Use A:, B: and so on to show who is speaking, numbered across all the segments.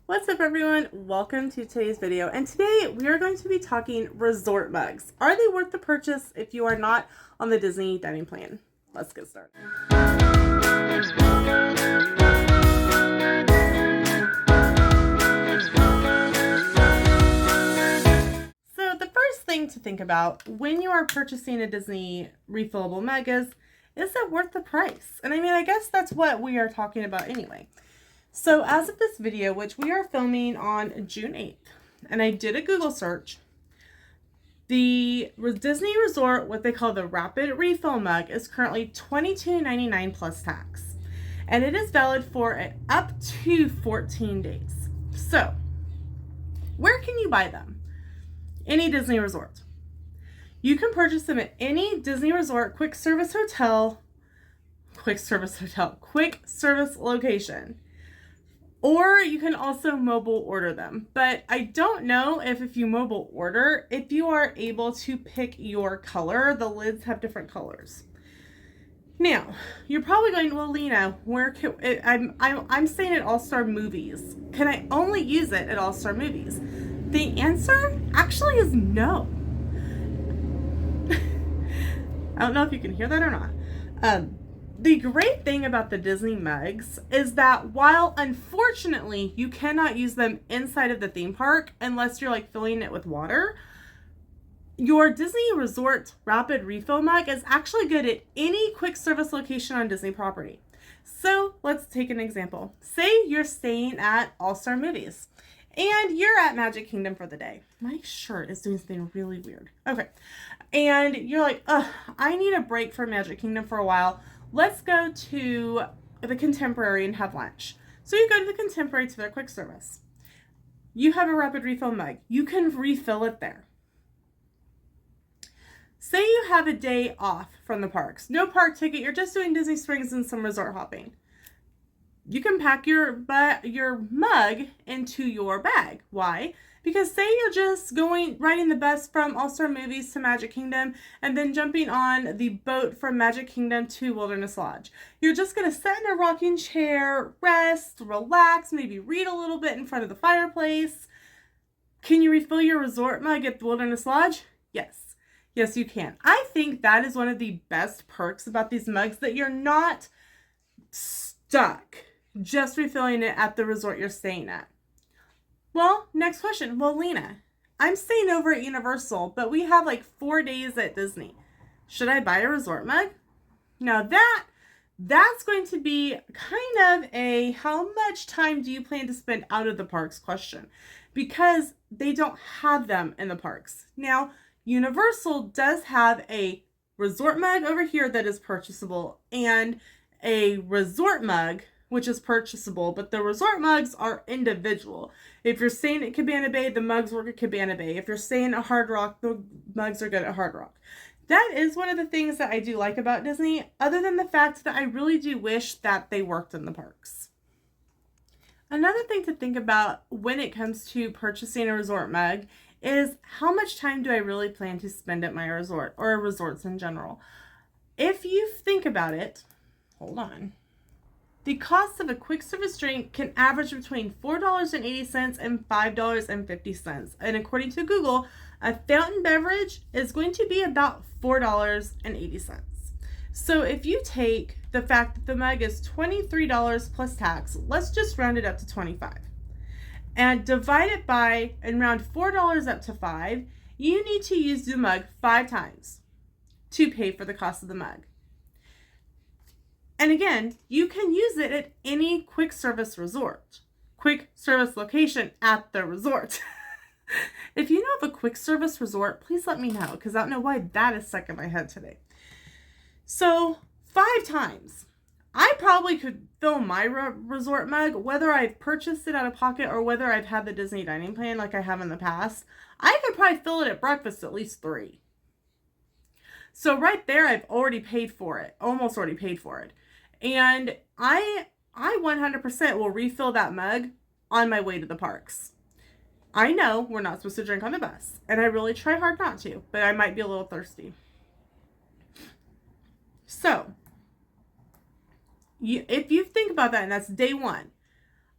A: What's up everyone? Welcome to today's video, and today we are going to be talking resort mugs. Are they worth the purchase if you are not on the Disney dining plan? Let's get started. So the first thing to think about when you are purchasing a Disney refillable mug is it worth the price? And I mean, I guess that's what we are talking about anyway. So as of this video, which we are filming on June 8th, and I did a Google search, the Disney Resort, what they call the Rapid Refill Mug, is currently $22.99 plus tax. And it is valid for up to 14 days. So, where can you buy them? Any Disney resort. You can purchase them at any Disney Resort quick service location. Or you can also mobile order them. But I don't know if you mobile order, if you are able to pick your color. The lids have different colors. Now, you're probably going, well, Lena, where can I'm saying at All-Star Movies. Can I only use it at All-Star Movies? The answer actually is no. I don't know if you can hear that or not. The great thing about the Disney mugs is that while unfortunately you cannot use them inside of the theme park unless you're like filling it with water, your Disney Resort Rapid Refill Mug is actually good at any quick service location on Disney property. So let's take an example. Say you're staying at All-Star Movies and you're at Magic Kingdom for the day. My shirt is doing something really weird. Okay. And you're like, I need a break from Magic Kingdom for a while. Let's go to the Contemporary and have lunch. So you go to the Contemporary to their quick service. You have a Rapid Refill mug. You can refill it there. Say you have a day off from the parks. No park ticket. You're just doing Disney Springs and some resort hopping. You can pack your mug into your bag. Why? Because say you're just riding the bus from All-Star Movies to Magic Kingdom and then jumping on the boat from Magic Kingdom to Wilderness Lodge. You're just going to sit in a rocking chair, rest, relax, maybe read a little bit in front of the fireplace. Can you refill your resort mug at the Wilderness Lodge? Yes. Yes, you can. I think that is one of the best perks about these mugs, that you're not stuck just refilling it at the resort you're staying at. Well, next question. Well, Lena, I'm staying over at Universal, but we have like 4 days at Disney. Should I buy a resort mug? Now that's going to be kind of a how much time do you plan to spend out of the parks question, because they don't have them in the parks. Now, Universal does have a resort mug over here that is purchasable and a resort mug which is purchasable, but the resort mugs are individual. If you're staying at Cabana Bay, the mugs work at Cabana Bay. If you're staying at Hard Rock, the mugs are good at Hard Rock. That is one of the things that I do like about Disney, other than the fact that I really do wish that they worked in the parks. Another thing to think about when it comes to purchasing a resort mug is how much time do I really plan to spend at my resort, or resorts in general. If you think about it, hold on. The cost of a quick service drink can average between $4.80 and $5.50. And according to Google, a fountain beverage is going to be about $4.80. So if you take the fact that the mug is $23 plus tax, let's just round it up to $25. And divide it by, and round $4 up to $5, you need to use the mug 5 times to pay for the cost of the mug. And again, you can use it at any quick service resort, quick service location at the resort. If you know of a quick service resort, please let me know, because I don't know why that is stuck in my head today. So 5 times. I probably could fill my resort mug, whether I've purchased it out of pocket or whether I've had the Disney dining plan like I have in the past. I could probably fill it at breakfast at least 3. So right there, I've already paid for it, almost already paid for it. And I 100% will refill that mug on my way to the parks. I know we're not supposed to drink on the bus, and I really try hard not to, but I might be a little thirsty. So, if you think about that, and that's day 1,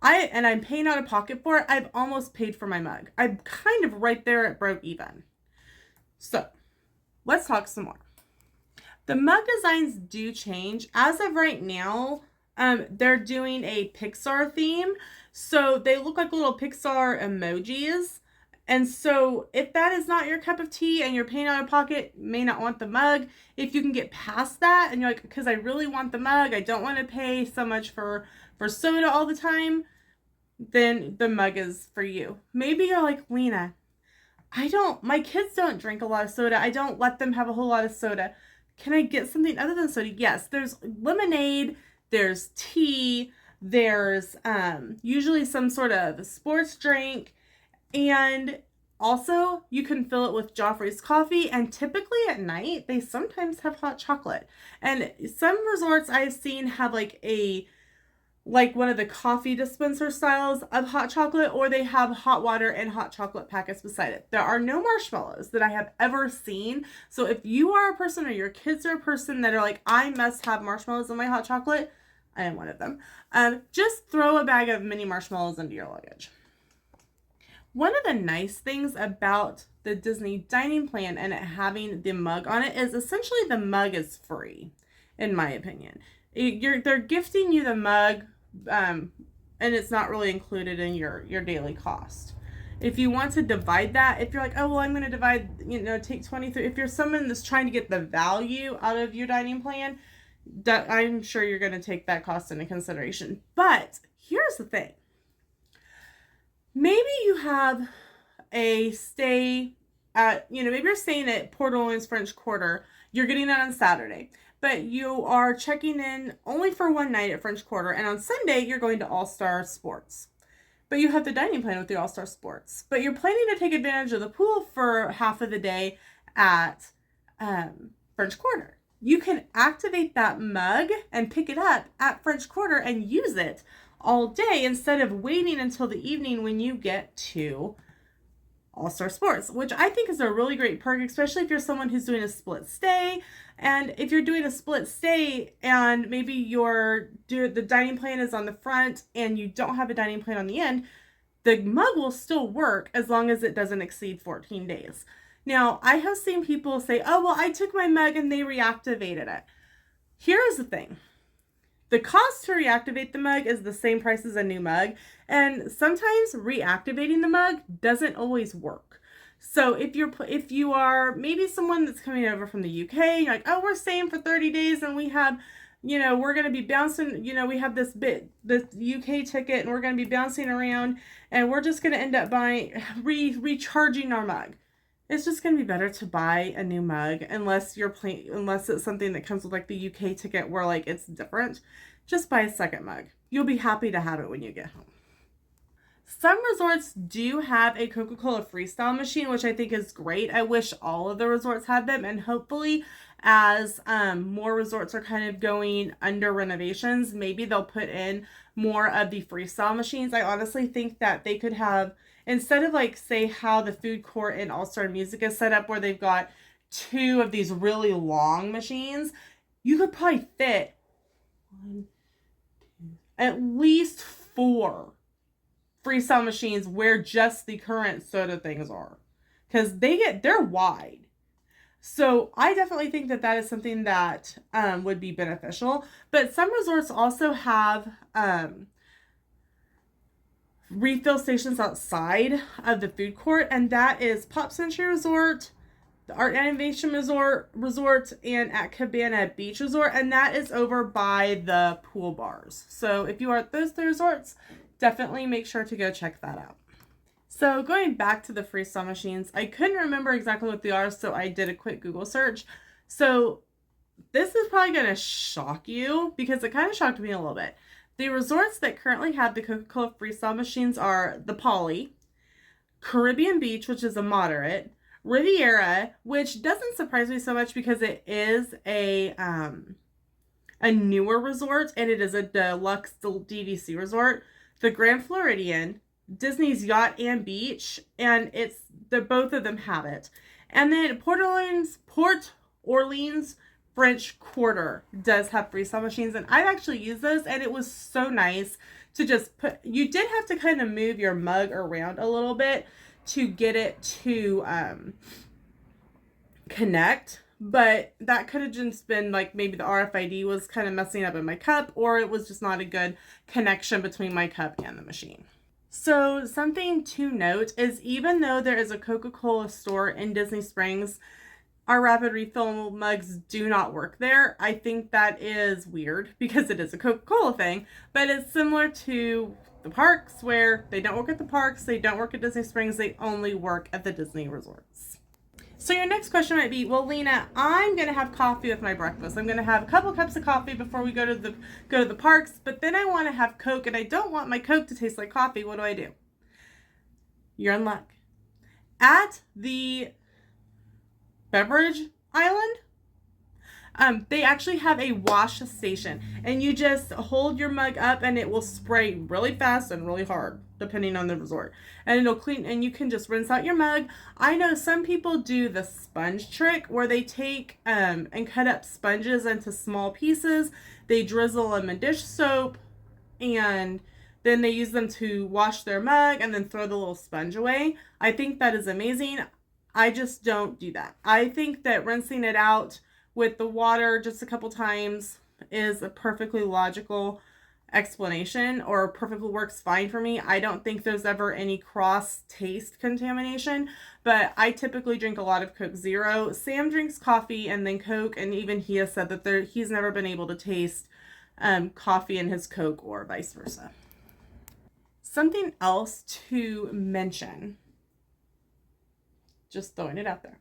A: I'm paying out of pocket for it, I've almost paid for my mug. I'm kind of right there at broke even. So let's talk some more. The mug designs do change. As of right now, they're doing a Pixar theme. So they look like little Pixar emojis. And so if that is not your cup of tea and you're paying out of pocket, may not want the mug. If you can get past that and you're like, because I really want the mug, I don't want to pay so much for soda all the time, then the mug is for you. Maybe you're like, Lena, my kids don't drink a lot of soda. I don't let them have a whole lot of soda. Can I get something other than soda? Yes, there's lemonade, there's tea, there's usually some sort of sports drink, and also you can fill it with Joffrey's coffee, and typically at night they sometimes have hot chocolate. And some resorts I've seen have like one of the coffee dispenser styles of hot chocolate, or they have hot water and hot chocolate packets beside it. There are no marshmallows that I have ever seen. So if you are a person or your kids are a person that are like, I must have marshmallows in my hot chocolate, I am one of them. Just throw a bag of mini marshmallows into your luggage. One of the nice things about the Disney dining plan and it having the mug on it is essentially the mug is free, in my opinion. They're gifting you the mug, and it's not really included in your daily cost. If you want to divide that, if you're like, oh, well, I'm going to divide, take 23. If you're someone that's trying to get the value out of your dining plan, that I'm sure you're going to take that cost into consideration. But here's the thing. Maybe you have a stay at, maybe you're staying at Port Orleans French Quarter. You're getting it on Saturday, but you are checking in only for one night at French Quarter, and on Sunday you're going to All-Star Sports. But you have the dining plan with the All-Star Sports, but you're planning to take advantage of the pool for half of the day at French Quarter. You can activate that mug and pick it up at French Quarter and use it all day instead of waiting until the evening when you get to All-Star Sports, which I think is a really great perk, especially if you're someone who's doing a split stay. And if you're doing a split stay and maybe the dining plan is on the front and you don't have a dining plan on the end, the mug will still work as long as it doesn't exceed 14 days. Now, I have seen people say, oh, well, I took my mug and they reactivated it. Here's the thing. The cost to reactivate the mug is the same price as a new mug, and sometimes reactivating the mug doesn't always work. So if you are maybe someone that's coming over from the UK, you're like, oh, we're staying for 30 days and we have, we're going to be bouncing, we have this UK ticket and we're going to be bouncing around and we're just going to end up recharging our mug. It's just going to be better to buy a new mug unless it's something that comes with like the UK ticket where like it's different. Just buy a second mug. You'll be happy to have it when you get home. Some resorts do have a Coca-Cola Freestyle machine, which I think is great. I wish all of the resorts had them, and hopefully as more resorts are kind of going under renovations, maybe they'll put in more of the Freestyle machines. I honestly think that they could have, instead of like say how the food court in All-Star Music is set up where they've got two of these really long machines, you could probably fit at least 4 Freestyle machines where just the current soda things are, because they're wide. So I definitely think that is something that would be beneficial. But some resorts also have refill stations outside of the food court, and that is Pop Century Resort, the Art and Innovation Resort, and at Cabana Beach Resort, and that is over by the pool bars. So if you are at those 3 resorts, definitely make sure to go check that out. So going back to the Freestyle machines, I couldn't remember exactly what they are, so I did a quick Google search. So this is probably going to shock you because it kind of shocked me a little bit. The resorts that currently have the Coca-Cola Freestyle machines are the Poly, Caribbean Beach, which is a moderate, Riviera, which doesn't surprise me so much because it is a newer resort and it is a deluxe DVC resort, the Grand Floridian, Disney's Yacht and Beach, and both of them have it. And then Port Orleans French Quarter does have Freestyle machines, and I've actually used those, and it was so nice to just you did have to kind of move your mug around a little bit to get it to connect, but that could have just been like maybe the RFID was kind of messing up in my cup, or it was just not a good connection between my cup and the machine. So something to note is, even though there is a Coca-Cola store in Disney Springs, our rapid refill mugs do not work there. I think that is weird because it is a Coca-Cola thing, but it's similar to the parks where they don't work at the parks, they don't work at Disney Springs, they only work at the Disney resorts. So your next question might be, well, Lena, I'm going to have coffee with my breakfast. I'm going to have a couple cups of coffee before we go to the parks, but then I want to have Coke and I don't want my Coke to taste like coffee. What do I do? You're in luck. At the beverage island, they actually have a wash station, and you just hold your mug up and it will spray really fast and really hard depending on the resort, and it'll clean, and you can just rinse out your mug. I know some people do the sponge trick where they take and cut up sponges into small pieces, they drizzle them in dish soap, and then they use them to wash their mug and then throw the little sponge away. I think that is amazing. I just don't do that. I think that rinsing it out with the water just a couple times is a perfectly logical explanation, or perfectly works fine for me. I don't think there's ever any cross taste contamination, but I typically drink a lot of Coke Zero. Sam drinks coffee and then Coke, and even he has said that he's never been able to taste coffee in his Coke or vice versa. Something else to mention, just throwing it out there.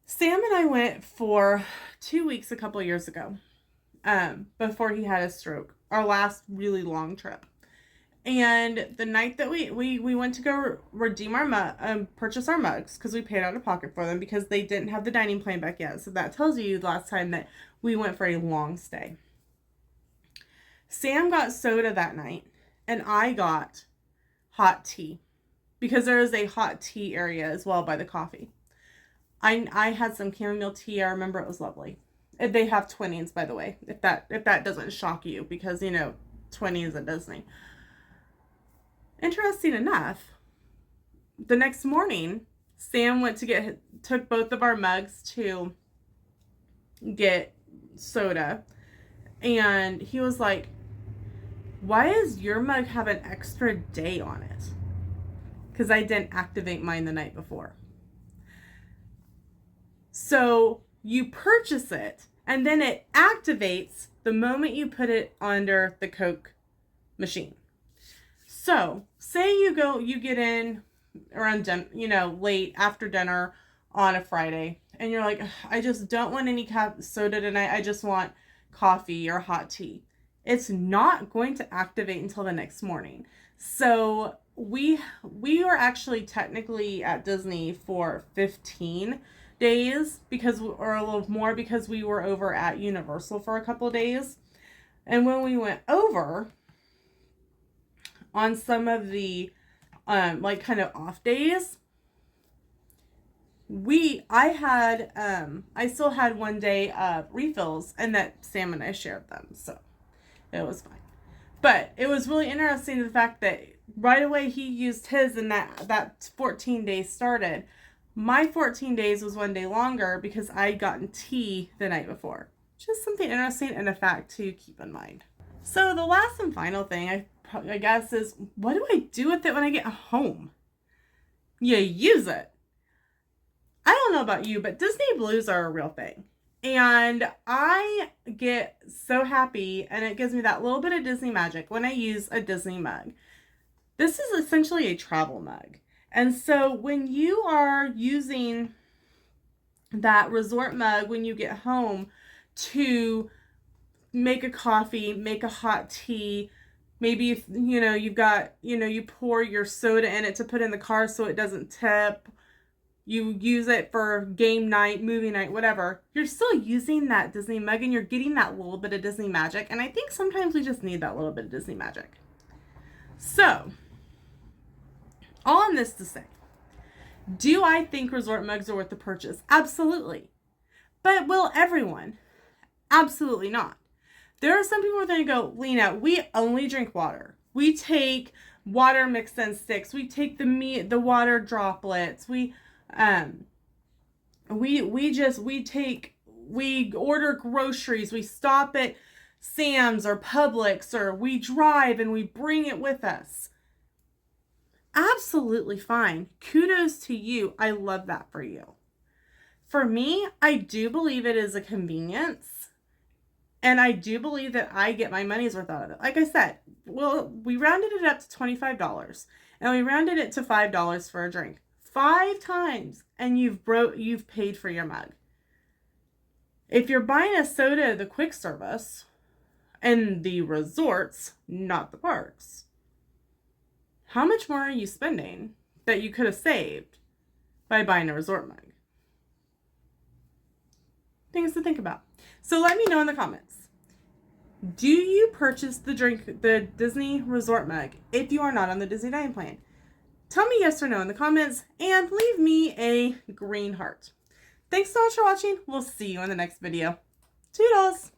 A: Sam and I went for 2 weeks a couple years ago, before he had a stroke, our last really long trip. And the night that we went to go redeem our purchase our mugs, because we paid out of pocket for them because they didn't have the dining plan back yet. So that tells you the last time that we went for a long stay. Sam got soda that night, and I got hot tea, because there is a hot tea area as well by the coffee. I had some chamomile tea. I remember it was lovely. They have 20s, by the way, if that doesn't shock you, because, 20s at Disney. Interesting enough, the next morning, Sam took both of our mugs to get soda, and he was like, why does your mug have an extra day on it? Because I didn't activate mine the night before. So you purchase it, and then it activates the moment you put it under the Coke machine. So say you get in around late after dinner on a Friday, and you're like, I just don't want any soda tonight. I just want coffee or hot tea. It's not going to activate until the next morning. So we were actually technically at Disney for 15 days, or a little more, because we were over at Universal for a couple of days. And when we went over on some of the kind of off days, I still had one day of refills, and that Sam and I shared them, so it was fine. But it was really interesting, the fact that right away he used his, and that 14 days started. My 14 days was one day longer because I'd gotten tea the night before. Just something interesting and a fact to keep in mind. So the last and final thing I guess is, what do I do with it when I get home? You use it. I don't know about you, but Disney Blues are a real thing. And I get so happy, and it gives me that little bit of Disney magic when I use a Disney mug. This is essentially a travel mug. And so when you are using that resort mug when you get home to make a coffee, make a hot tea, maybe if, you've got, you pour your soda in it to put in the car so it doesn't tip, you use it for game night, movie night, whatever, you're still using that Disney mug, and you're getting that little bit of Disney magic. And I think sometimes we just need that little bit of Disney magic. So, all in this to say, do I think resort mugs are worth the purchase? Absolutely. But will everyone? Absolutely not. There are some people who are going to go, Lena, we only drink water. We take water mixed in sticks. We take the water droplets. We order groceries. We stop at Sam's or Publix, or we drive and we bring it with us. Absolutely fine. Kudos to you. I love that for you. For me, I do believe it is a convenience, and I do believe that I get my money's worth out of it. Like I said, well, we rounded it up to $25, and we rounded it to $5 for a drink. 5 times, and you've paid for your mug. If you're buying a soda at the quick service and the resorts, not the parks, how much more are you spending that you could have saved by buying a resort mug? Things to think about. So let me know in the comments. Do you purchase the Disney resort mug if you are not on the Disney Dining Plan? Tell me yes or no in the comments, and leave me a green heart. Thanks so much for watching. We'll see you in the next video. Toodles!